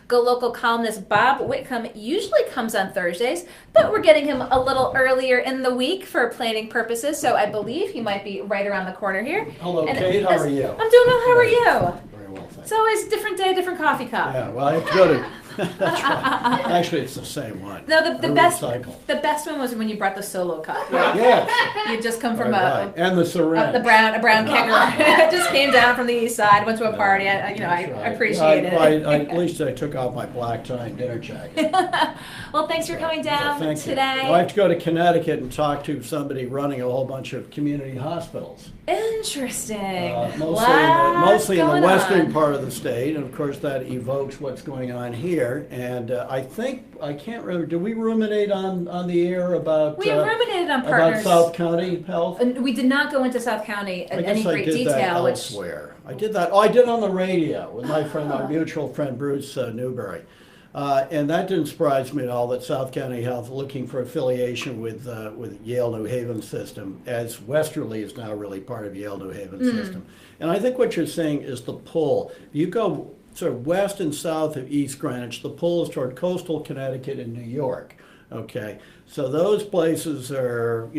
Go Local columnist Bob Whitcomb usually comes on Thursdays, but we're getting him a little earlier in the week for planning purposes, so I believe he might be right around the corner here. Hello, And Kate. How are you? I'm doing well. How are you? Very well, thanks. It's always a different day, different coffee cup. Yeah, well, I have to go to. That's right. Actually, it's the same one. No, the best Recycle. the best one was when you brought the solo cup. Yes. You just come from Right. And the syringe. a brown kegger. It just came down from the east side. Went to a party. I That's I right. appreciated it. At least I took off my black tie and dinner jacket. Well, thanks for coming down Thank you. today. Well, I have to go to Connecticut and talk to somebody running a whole bunch of community hospitals. Interesting. Mostly in the going western on. part of the state, and of course that evokes what's going on here. And I can't remember, did we ruminate on the air about We ruminated on about partners. South County Health? And we did not go into South County I in guess any I great did that detail, which elsewhere. I did that. Oh, I did on the radio with my friend, our mutual friend Bruce Newberry. And that didn't surprise me at all that South County Health looking for affiliation with Yale New Haven system, as Westerly is now really part of Yale New Haven system. And I think what you're saying is the pull. If you go sort of west and south of East Greenwich, the pull is toward coastal Connecticut and New York. Okay, so those places are,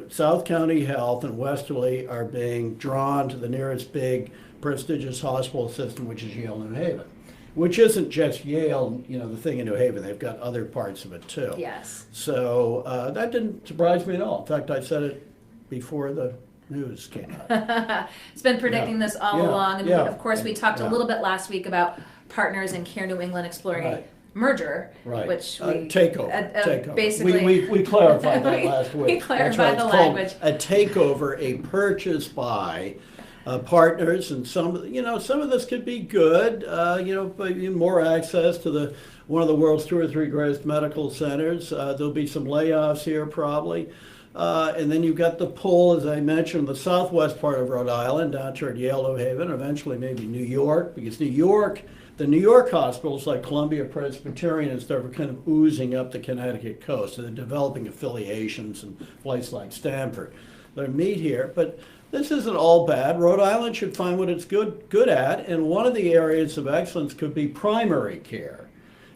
South County Health and Westerly are being drawn to the nearest big prestigious hospital system, which is Yale New Haven. Which isn't just Yale, the thing in New Haven. They've got other parts of it too. yes. So that didn't surprise me at all. In fact, I said it before the news came out. It's been predicting this all Yeah. along, and Yeah. of course we talked a Yeah. little bit last week about Partners in Care New England exploring Right. a merger, Right. which we Takeover. basically We clarified that last week. we That's clarified right. the It's called language. a takeover, a purchase by partners, and some of this could be good. But more access to one of the world's 2 or 3 greatest medical centers. There'll be some layoffs here probably. And then you've got the pull, as I mentioned, the southwest part of Rhode Island down toward Yale, New Haven, eventually maybe New York, because the New York hospitals like Columbia Presbyterian and stuff are kind of oozing up the Connecticut coast, and they're developing affiliations in places like Stamford. They meet here, but this isn't all bad. Rhode Island should find what it's good at, and one of the areas of excellence could be primary care.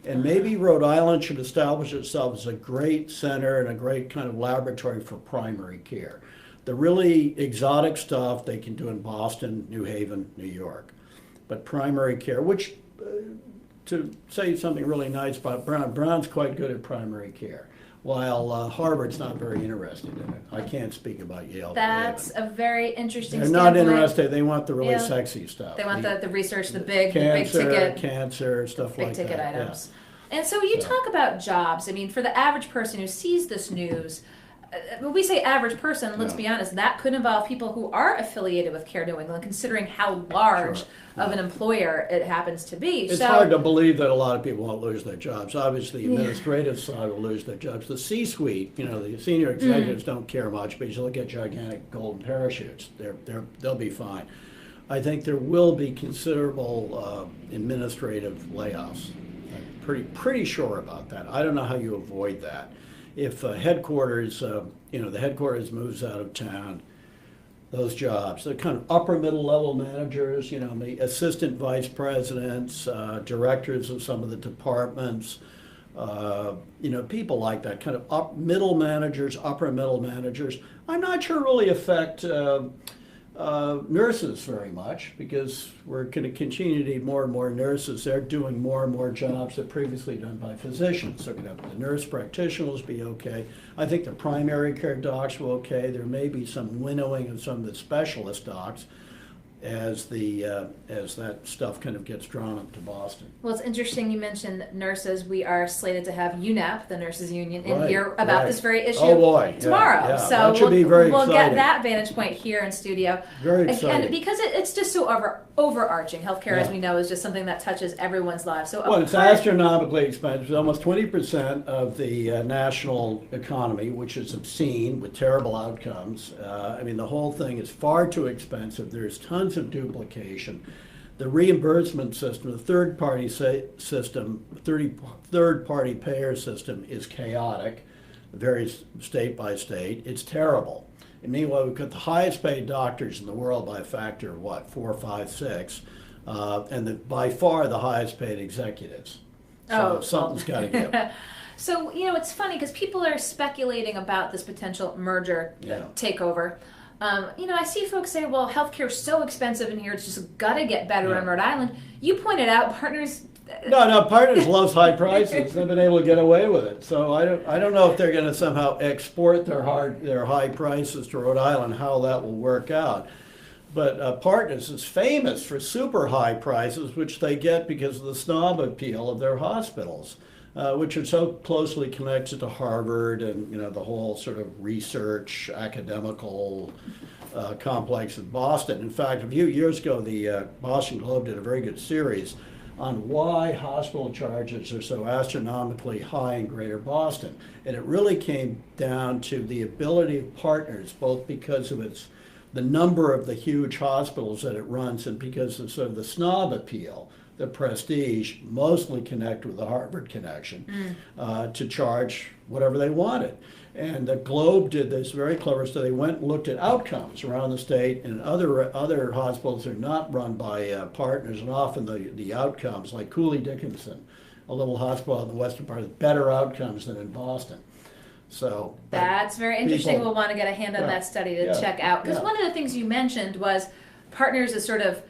And maybe Rhode Island should establish itself as a great center and a great kind of laboratory for primary care. The really exotic stuff they can do in Boston, New Haven, New York. But primary care, which, to say something really nice about Brown's quite good at primary care, while Harvard's not very interested in it. I can't speak about Yale. That's a very interesting They're not standpoint. interested. They want the really Yeah. sexy stuff. They want the research, the big cancer, ticket cancer, stuff big like ticket that. items. And so you So- talk about jobs. I mean, for the average person who sees this news, when we say average person, let's Yeah. be honest, that could involve people who are affiliated with Care New England, considering how large Sure. of an employer it happens to be. It's so, hard to believe that a lot of people won't lose their jobs. Obviously, the administrative side will lose their jobs. The C-suite, the senior executives don't care much because they'll get gigantic golden parachutes. They'll be fine. I think there will be considerable administrative layoffs. I'm pretty sure about that. I don't know how you avoid that. If headquarters, the headquarters moves out of town, those jobs, the kind of upper middle level managers, the assistant vice presidents, directors of some of the departments, people like that, kind of upper middle managers. I'm not sure really affect nurses very much, because we're going to continue to need more and more nurses. They're doing more and more jobs that previously done by physicians. So the nurse practitioners be okay. I think the primary care docs will okay. There may be some winnowing of some of the specialist docs as that stuff kind of gets drawn up to Boston. well, it's interesting you mentioned nurses. We are slated to have UNAP, the nurses union, in Right, here about right. this very issue Oh, boy. Yeah, tomorrow. yeah. So That should be very we'll get exciting. that vantage point here in studio. Very And exciting. because it's just so overarching. Healthcare, as Yeah. we know, is just something that touches everyone's lives. So Well, it's astronomically expensive. Almost 20% of the national economy, which is obscene with terrible outcomes. The whole thing is far too expensive. There's tons of duplication. The reimbursement system, the third-party system, third-party payer system is chaotic, varies state by state. It's terrible. And meanwhile, we've got the highest paid doctors in the world by a factor of 4, 5, 6. and by far the highest paid executives. So something's got to give. So, it's funny because people are speculating about this potential merger takeover. I see folks say, well, healthcare's so expensive in here, it's just got to get better in Rhode Island. You pointed out Partners. No, Partners loves high prices. They've been able to get away with it. So I don't know if they're going to somehow export their high prices to Rhode Island, how that will work out. But Partners is famous for super high prices, which they get because of the snob appeal of their hospitals, which are so closely connected to Harvard and the whole sort of research academical complex in Boston. In fact, a few years ago, the Boston Globe did a very good series on why hospital charges are so astronomically high in Greater Boston, and it really came down to the ability of Partners, both because of the number of the huge hospitals that it runs and because of sort of the snob appeal, the prestige, mostly connect with the Harvard connection, to charge whatever they wanted. And the Globe did this very clever study. They went and looked at outcomes around the state, and other hospitals are not run by Partners, and often the outcomes, like Cooley Dickinson, a little hospital in the western part, has better outcomes than in Boston. So that's very interesting. We'll want to get a hand on that study to check out. Because one of the things you mentioned was Partners is sort of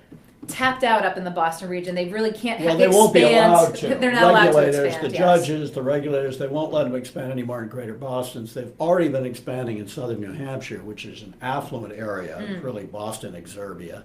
tapped out up in the Boston region. They really can't expand. They won't be allowed to. They're not allowed to expand. The judges, the regulators, they won't let them expand anymore in Greater Boston. So they've already been expanding in southern New Hampshire, which is an affluent area, really Boston exurbia.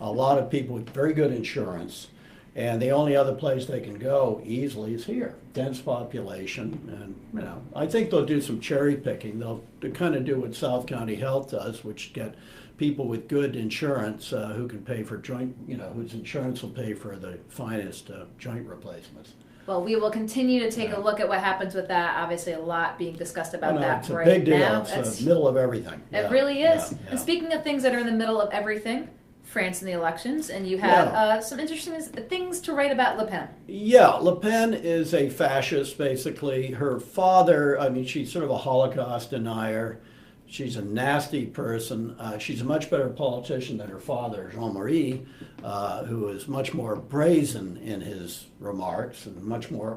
A lot of people with very good insurance. And the only other place they can go easily is here. Dense population, and I think they'll do some cherry picking. They'll kind of do what South County Health does, which get people with good insurance who can pay for joint, whose insurance will pay for the finest joint replacements. Well, we will continue to take a look at what happens with that. Obviously, a lot being discussed about that it's a right big deal. now. It's the middle of everything. It really is. Yeah. And speaking of things that are in the middle of everything, France and the elections, and you have some interesting things to write about Le Pen. Yeah, Le Pen is a fascist, basically. Her father, she's sort of a Holocaust denier. She's a nasty person. She's a much better politician than her father, Jean-Marie, who is much more brazen in his remarks and much more,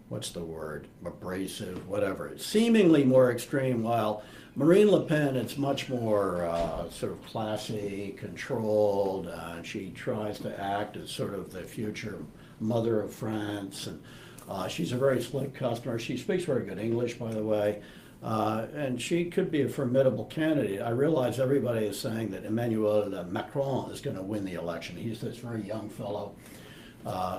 what's the word, abrasive, whatever. Seemingly more extreme, while Marine Le Pen, it's much more sort of classy, controlled. She tries to act as sort of the future mother of France, and she's a very slick customer. She speaks very good English, by the way, and she could be a formidable candidate. I realize everybody is saying that Emmanuel Macron is going to win the election. He's this very young fellow.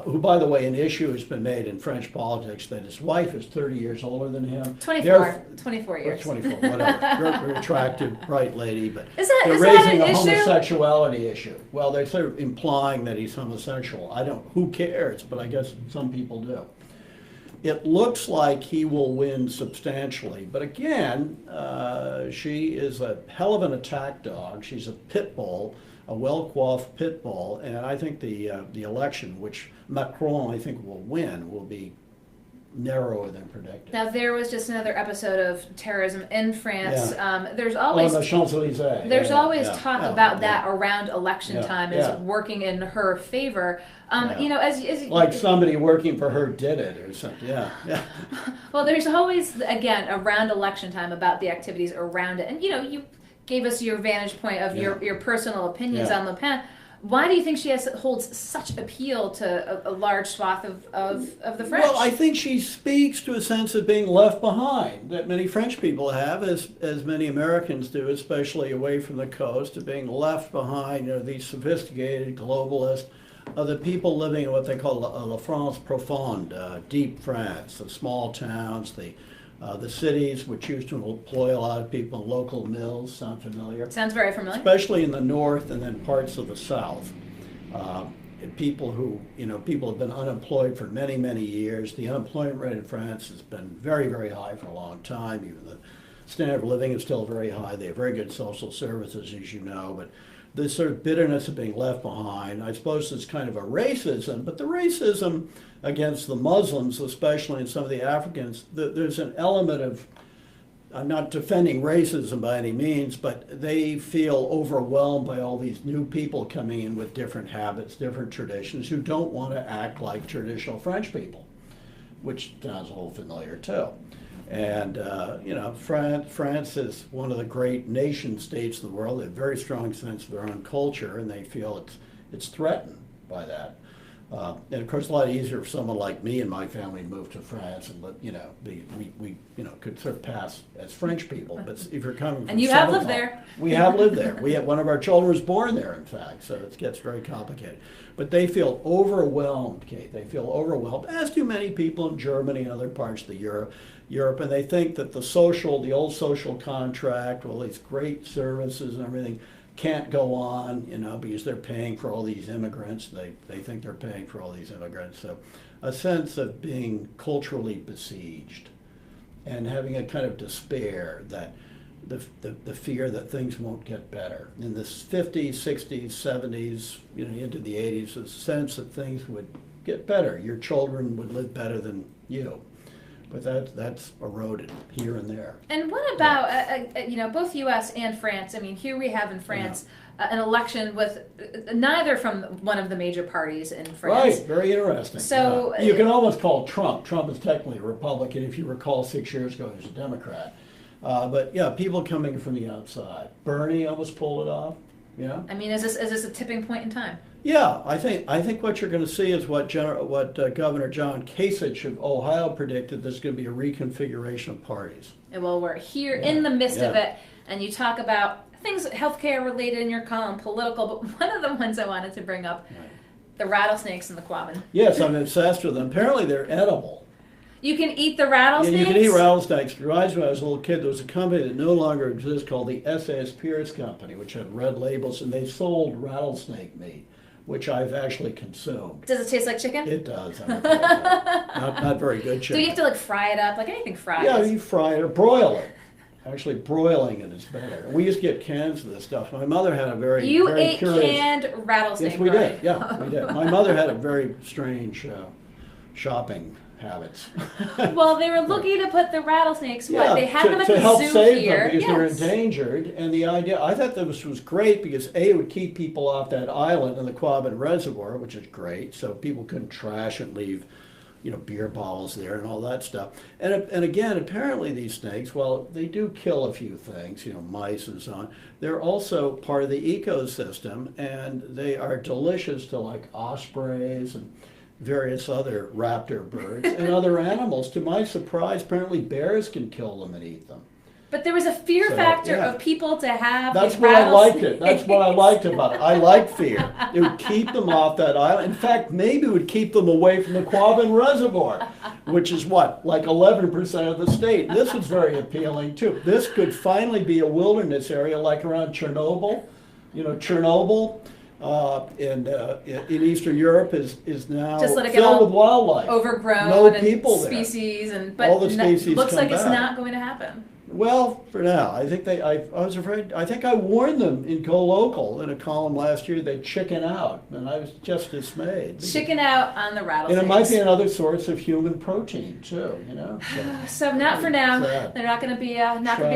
Who, by the way, an issue has been made in French politics that his wife is 30 years older than him. 24 years. 24, whatever. Very attractive, bright lady, but they're raising a homosexuality issue. Well, they're sort of implying that he's homosexual. Who cares? But I guess some people do. It looks like he will win substantially, but again, she is a hell of an attack dog. She's a pit bull, a well-coiffed pit bull, and I think the election, which Macron I think will win, will be narrower than predicted. Now there was just another episode of terrorism in France. There's always the Champs-Elysees. There's always talk about that around election time is working in her favor. As like somebody working for her did it or something. Yeah. Well, there's always again around election time about the activities around it, and you gave us your vantage point of your personal opinions on Le Pen. Why do you think she holds such appeal to a large swath of the French? Well, I think she speaks to a sense of being left behind that many French people have, as many Americans do, especially away from the coast, of being left behind. These sophisticated globalists, the people living in what they call la France profonde, deep France, the small towns, the cities, which used to employ a lot of people in local mills. Sound familiar? Sounds very familiar. Especially in the north and then parts of the south. People have been unemployed for many, many years. The unemployment rate in France has been very, very high for a long time. Even the standard of living is still very high. They have very good social services, as you know, but this sort of bitterness of being left behind, I suppose it's kind of a racism, but the racism against the Muslims, especially, and some of the Africans, there's an element I'm not defending racism by any means, but they feel overwhelmed by all these new people coming in with different habits, different traditions, who don't want to act like traditional French people, which sounds a little familiar too. And France is one of the great nation states of the world. They have a very strong sense of their own culture, and they feel it's threatened by that. And of course, a lot easier for someone like me and my family to move to France and we could sort of pass as French people. But if you're coming from and you have lived Senegal, there, we have lived there. We have one of our children was born there, in fact. So it gets very complicated. But they feel overwhelmed, Kate. They feel overwhelmed, as do many people in Germany and other parts of Europe, and they think that the old social contract, all these great services and everything, can't go on, because they're paying for all these immigrants. They think they're paying for all these immigrants. So a sense of being culturally besieged and having a kind of despair that the fear that things won't get better. In the 50s, 60s, 70s, into the 80s, a sense that things would get better. Your children would live better than you. But that's eroded here and there. And what about, both U.S. and France? I mean, here we have in France an election with neither from one of the major parties in France. Right, very interesting. So you can almost call Trump. Trump is technically a Republican. If you recall, 6 years ago, he was a Democrat. But yeah, people coming from the outside. Bernie almost pulled it off. Yeah. I mean, is this a tipping point in time? Yeah, I think what you're going to see is what Governor John Kasich of Ohio predicted. There's going to be a reconfiguration of parties. Well, we're here in the midst of it, and you talk about things healthcare related in your column, political, but one of the ones I wanted to bring up, the rattlesnakes in the Quabbin. Yes, I'm obsessed with them. Apparently they're edible. You can eat the rattlesnakes? Yeah, you can eat rattlesnakes. It reminds me when I was a little kid, there was a company that no longer exists called the S.A.S. Pierce Company, which had red labels, and they sold rattlesnake meat, which I've actually consumed. Does it taste like chicken? It does. Not very good chicken. Do you have to fry it up? Like anything fried? Yeah, you fry it or broil it. Actually, broiling it is better. We used to get cans of this stuff. My mother had a very ate canned rattlesnake. Yes, we did. Yeah, we did. My mother had a very strange shopping habits. Well, they were looking to put the rattlesnakes. They had them at to the help zoo save here. them because they're endangered. And the idea, I thought this was great because it would keep people off that island in the Quabbin Reservoir, which is great. So people couldn't trash and leave, beer bottles there and all that stuff. And again, apparently these snakes, well, they do kill a few things, mice and so on. They're also part of the ecosystem, and they are delicious to ospreys and various other raptor birds and other animals. To my surprise, apparently bears can kill them and eat them. But there was a fear factor of people to have. That's what I liked it. That's what I liked about it. I like fear. It would keep them off that island. In fact, maybe it would keep them away from the Quabbin Reservoir, which is like 11% of the state. This was very appealing too. This could finally be a wilderness area like around Chernobyl. Chernobyl. In Eastern Europe is now filled with wildlife. Overgrown, no people there. Species, but all the species looks like back. It's not going to happen. Well, for now, I think I was afraid. I think I warned them in Go Local in a column last year. They chicken out, and I was just dismayed. Chicken out on the rattlesnakes. And it might be another source of human protein too. So not for now. They're not going to be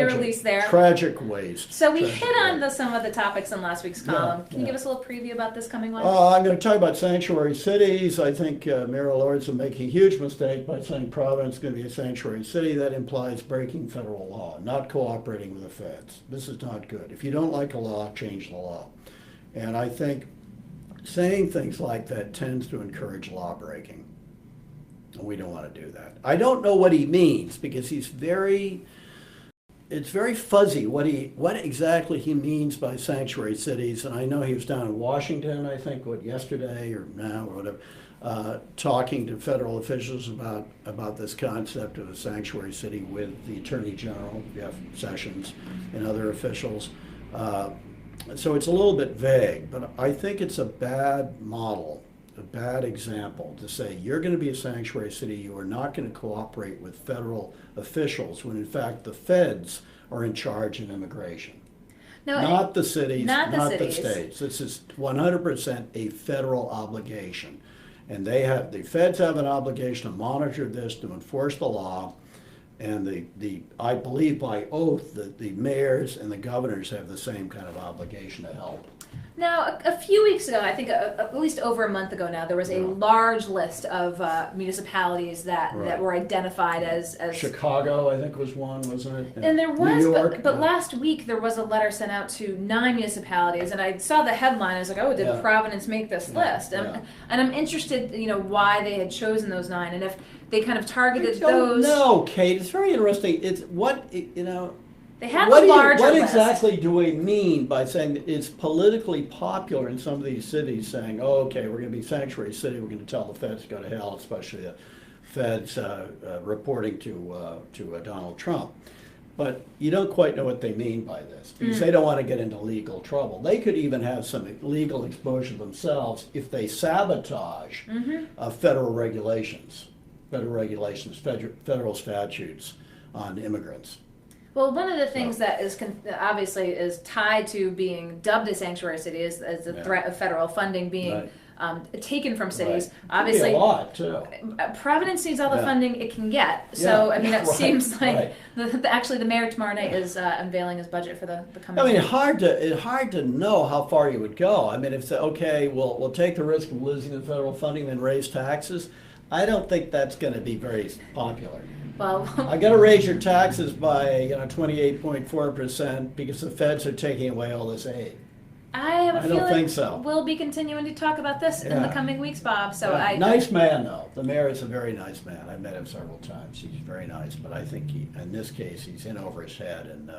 released there. Tragic waste. So we hit on some of the topics in last week's column. Can you give us a little preview about this coming one? I'm going to talk about sanctuary cities. I think Mayor Lords is making a huge mistake by saying Providence is going to be a sanctuary city. That implies breaking federal law, not cooperating with the feds. This is not good. If you don't like a law, change the law. And I think saying things like that tends to encourage law breaking. And we don't want to do that. I don't know what he means because it's very fuzzy what exactly he means by sanctuary cities. And I know he was down in Washington, I think, yesterday or now or whatever, talking to federal officials about this concept of a sanctuary city with the Attorney General, Jeff Sessions, and other officials. So it's a little bit vague, but I think it's a bad model, a bad example to say you're going to be a sanctuary city, you are not going to cooperate with federal officials when in fact the feds are in charge in immigration. No, not the cities, not the states. This is 100% a federal obligation. And the feds have an obligation to monitor this, to enforce the law. And I believe by oath that the mayors and the governors have the same kind of obligation to help. Now, a few weeks ago, I think at least over a month ago now, there was a large list of municipalities that were identified as Chicago, I think, was one, wasn't it? And there was, New York, but last week there was a letter sent out to 9 municipalities, and I saw the headline. I was like, "Oh, did Providence make this list?" And I'm interested, why they had chosen those 9, and if they kind of targeted those. No, Kate, it's very interesting. It's what They have a larger What list. exactly do we mean by saying that it's politically popular in some of these cities saying, "Oh, okay, we're going to be sanctuary city. We're going to tell the feds to go to hell," especially the feds reporting to Donald Trump. But you don't quite know what they mean by this because they don't want to get into legal trouble. They could even have some legal exposure themselves if they sabotage federal regulations, federal statutes on immigrants. Well, one of the things that is obviously is tied to being dubbed a sanctuary city is the threat of federal funding being taken from cities. Obviously, a lot too. Providence needs all the funding it can get. So I mean, it seems like actually the mayor tomorrow night is unveiling his budget for the coming. I mean, it's hard to know how far you would go. I mean, if we'll take the risk of losing the federal funding and raise taxes. I don't think that's going to be very popular. Well, I got to raise your taxes by 28.4% because the feds are taking away all this aid. I have a feeling don't think so. We'll be continuing to talk about this in the coming weeks, Bob. So nice man though. The mayor is a very nice man. I've met him several times. He's very nice, but I think in this case he's in over his head and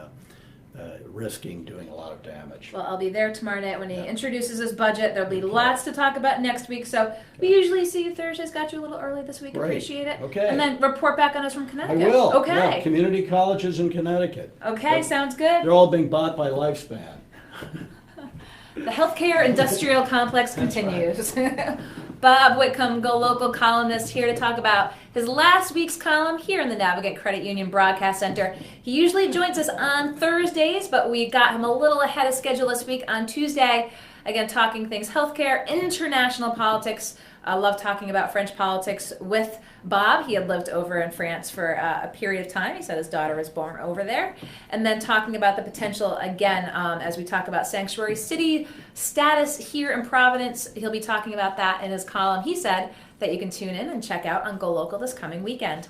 risking doing a lot of damage. Well, I'll be there tomorrow night when he introduces his budget. There'll be lots to talk about next week. So we usually see you Thursdays. Got you a little early this week. Great. Appreciate it. Okay. And then report back on us from I Connecticut. will. Okay. Yeah, community colleges in Connecticut. Okay, sounds good. They're all being bought by Lifespan. The healthcare industrial complex continues. Bob Whitcomb, Go Local columnist, here to talk about his last week's column here in the Navigant Credit Union Broadcast Center. He usually joins us on Thursdays, but we got him a little ahead of schedule this week on Tuesday. Again, talking things healthcare, international politics. I love talking about French politics with Bob. He had lived over in France for a period of time. He said his daughter was born over there. And then talking about the potential, again, as we talk about sanctuary city status here in Providence, he'll be talking about that in his column. He said that you can tune in and check out on Go Local this coming weekend.